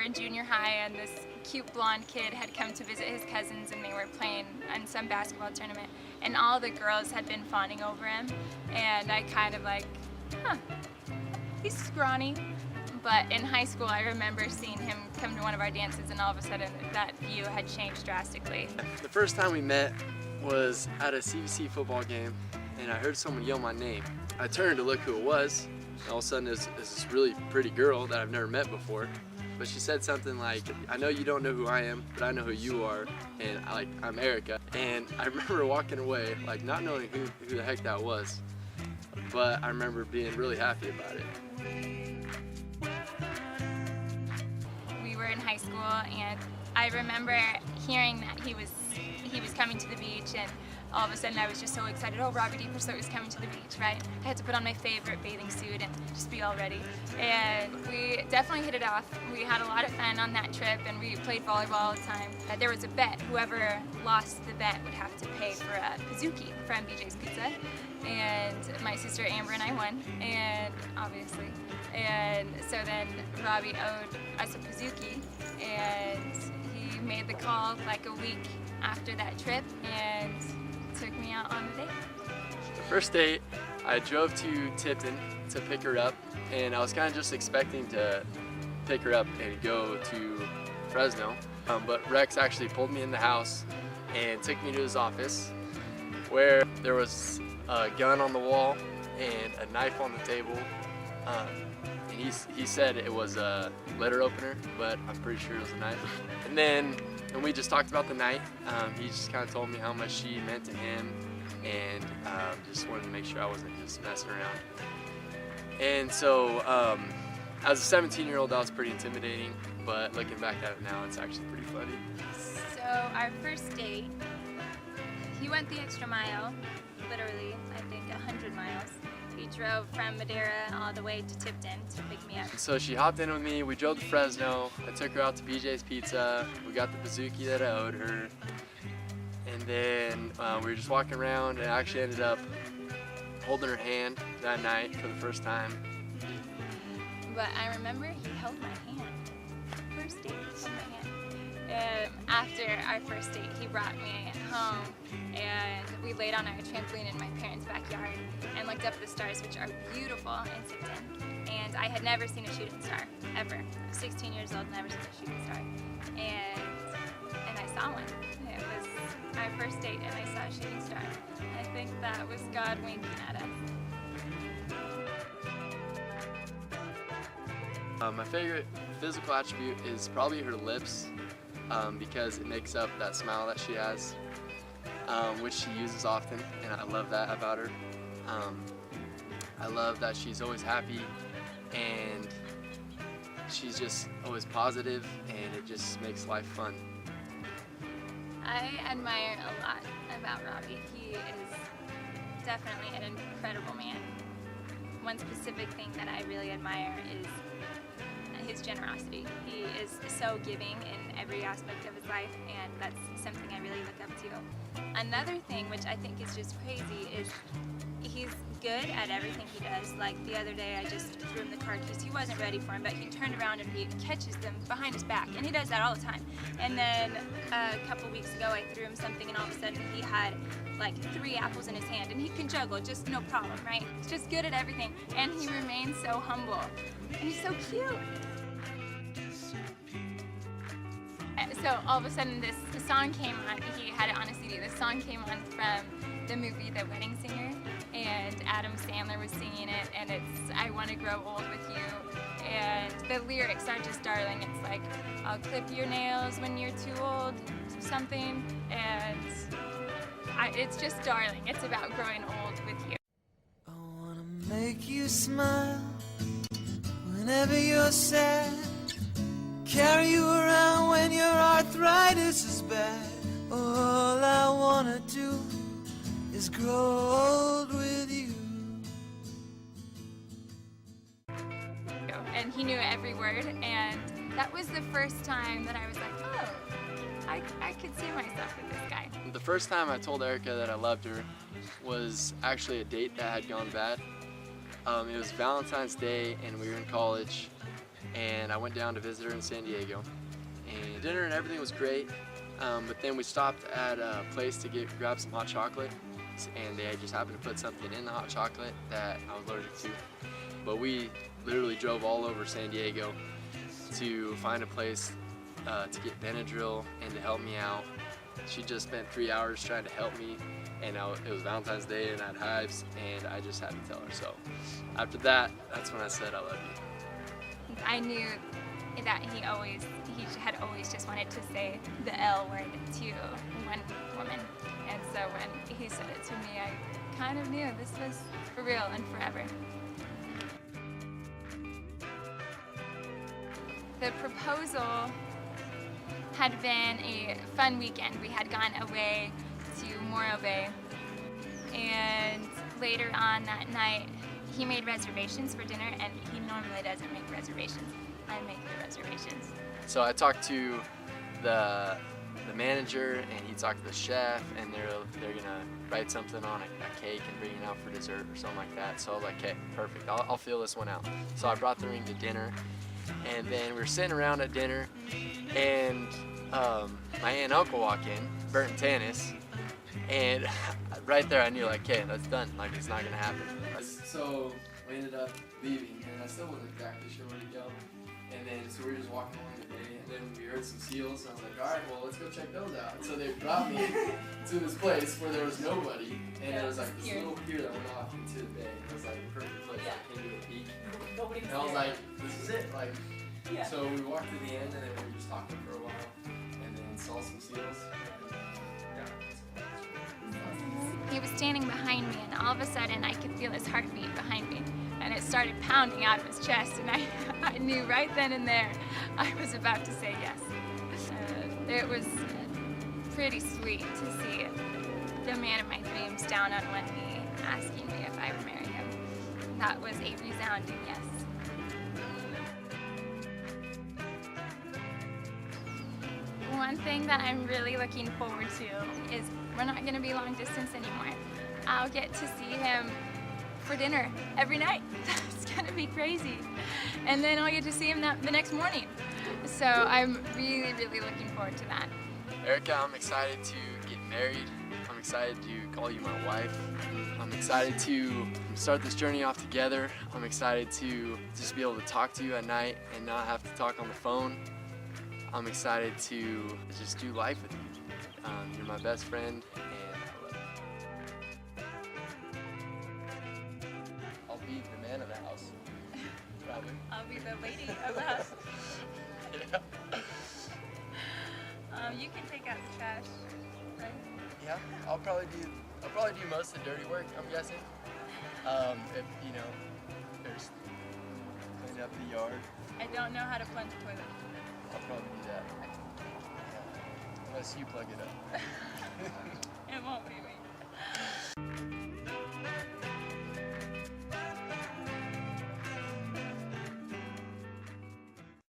were in junior high, and this cute blonde kid had come to visit his cousins, and they were playing in some basketball tournament, and all the girls had been fawning over him, and I kind of like, huh, he's scrawny. But in high school, I remember seeing him come to one of our dances, and all of a sudden that view had changed drastically. The first time we met was at a CVC football game, and I heard someone yell my name. I turned to look who it was, and all of a sudden there's this really pretty girl that I've never met before. But she said something like, "I know you don't know who I am, but I know who you are, and I'm Erica." And I remember walking away, like not knowing who the heck that was, but I remember being really happy about it. We were in high school, and I remember hearing that he was coming to the beach, and all of a sudden I was just so excited. Oh, Robby DePerso is coming to the beach, right? I had to put on my favorite bathing suit and just be all ready. And we definitely hit it off. We had a lot of fun on that trip, and we played volleyball all the time. There was a bet. Whoever lost the bet would have to pay for a Pizookie from BJ's Pizza. And my sister Amber and I won, and obviously. And so then Robby owed us a Pizookie, and he made the call like a week after that trip and took me out on the date. The first date, I drove to Tipton to pick her up, and I was kind of just expecting to pick her up and go to Fresno, but Rex actually pulled me in the house and took me to his office, where there was a gun on the wall and a knife on the table. And he said it was a letter opener, but I'm pretty sure it was a knife. And we just talked about the night. He just kind of told me how much she meant to him, and just wanted to make sure I wasn't just messing around. And so as a 17-year-old, that was pretty intimidating, but looking back at it now, it's actually pretty funny. So our first date, he went the extra mile, literally, I think 100 miles. He drove from Madera all the way to Tipton to pick me up. So she hopped in with me, we drove to Fresno, I took her out to BJ's Pizza, we got the Pizookie that I owed her, and then we were just walking around, and I actually ended up holding her hand that night for the first time. But I remember he held my hand. First date, he held my hand. After our first date, he brought me home, and we laid on our trampoline in my parents' backyard and looked up at the stars, which are beautiful in Tipton. And I had never seen a shooting star, ever. 16 years old, never seen a shooting star. And I saw one. It was our first date, and I saw a shooting star. I think that was God winking at us. My favorite physical attribute is probably her lips, because it makes up that smile that she has, which she uses often, and I love that about her. I love that she's always happy, and she's just always positive, and it just makes life fun. I admire a lot about Robby. He is definitely an incredible man. One specific thing that I really admire is his generosity. He is so giving in every aspect of his life, and that's something I really look up to. Another thing which I think is just crazy is he's good at everything he does. Like the other day I just threw him the car keys. He wasn't ready for him, but he turned around and he catches them behind his back, and he does that all the time. And then a couple weeks ago I threw him something, and all of a sudden he had like 3 apples in his hand, and he can juggle just no problem, right? He's just good at everything, and he remains so humble, and he's so cute. So all of a sudden the song came on, he had it on a CD, the song came on from the movie The Wedding Singer, and Adam Sandler was singing it, and it's I Want to Grow Old With You, and the lyrics are just darling. It's like, I'll clip your nails when you're too old, something, and it's just darling. It's about growing old with you. I wanna make you smile whenever you're sad, carry you around when your arthritis is bad. All I wanna do is grow old with you. And he knew every word, and that was the first time that I was like, oh, I could see myself with this guy. The first time I told Erica that I loved her was actually a date that had gone bad. It was Valentine's Day, and we were in college, and I went down to visit her in San Diego. And dinner and everything was great, but then we stopped at a place to grab some hot chocolate, and they just happened to put something in the hot chocolate that I was allergic to. But we literally drove all over San Diego to find a place to get Benadryl and to help me out. She just spent 3 hours trying to help me, and it was Valentine's Day and I had hives, and I just had to tell her. So after that, that's when I said I love you. I knew that he had always just wanted to say the L word to one woman, and so when he said it to me, I kind of knew this was for real and forever. The proposal had been a fun weekend. We had gone away to Morro Bay, and later on that night he made reservations for dinner, and he normally doesn't make reservations. I make the reservations. So I talked to the manager, and he talked to the chef, and they're gonna write something on a cake and bring it out for dessert or something like that. So I was like, okay, perfect, I'll fill this one out. So I brought the ring to dinner, and then we were sitting around at dinner, and my aunt and uncle walk in, Bert and Tanis, and right there I knew, like, okay, that's done, like, it's not gonna happen. So we ended up leaving, and I still wasn't exactly sure where to go. And then, so we were just walking along the bay, and then we heard some seals, and I was like, alright, well, let's go check those out. And so they brought me to this place where there was nobody, and there was like this little pier that went off into the bay. It was like a perfect place, like, into a peak. And I was like, this is it, like, so we walked to the end, and then we were just talking for a while, and then saw some seals. He was standing behind me, and all of a sudden I could feel his heartbeat behind me, and it started pounding out of his chest, and I knew right then and there I was about to say yes. It was pretty sweet to see the man of my dreams down on one knee asking me if I would marry him. That was a resounding yes. One thing that I'm really looking forward to is we're not going to be long distance anymore. I'll get to see him for dinner every night. It's going to be crazy. And then I'll get to see him the next morning. So I'm really, really looking forward to that. Erica, I'm excited to get married. I'm excited to call you my wife. I'm excited to start this journey off together. I'm excited to just be able to talk to you at night and not have to talk on the phone. I'm excited to just do life with you. You're my best friend, and I love you. I'll be the man of the house, probably. I'll be the lady of the house. Yeah. You can take out the trash, right? Yeah, I'll probably do most of the dirty work, I'm guessing. If there's clean up the yard. I don't know how to plunge a toilet. I'll probably do that. Yeah. Unless you plug it up. It won't be me.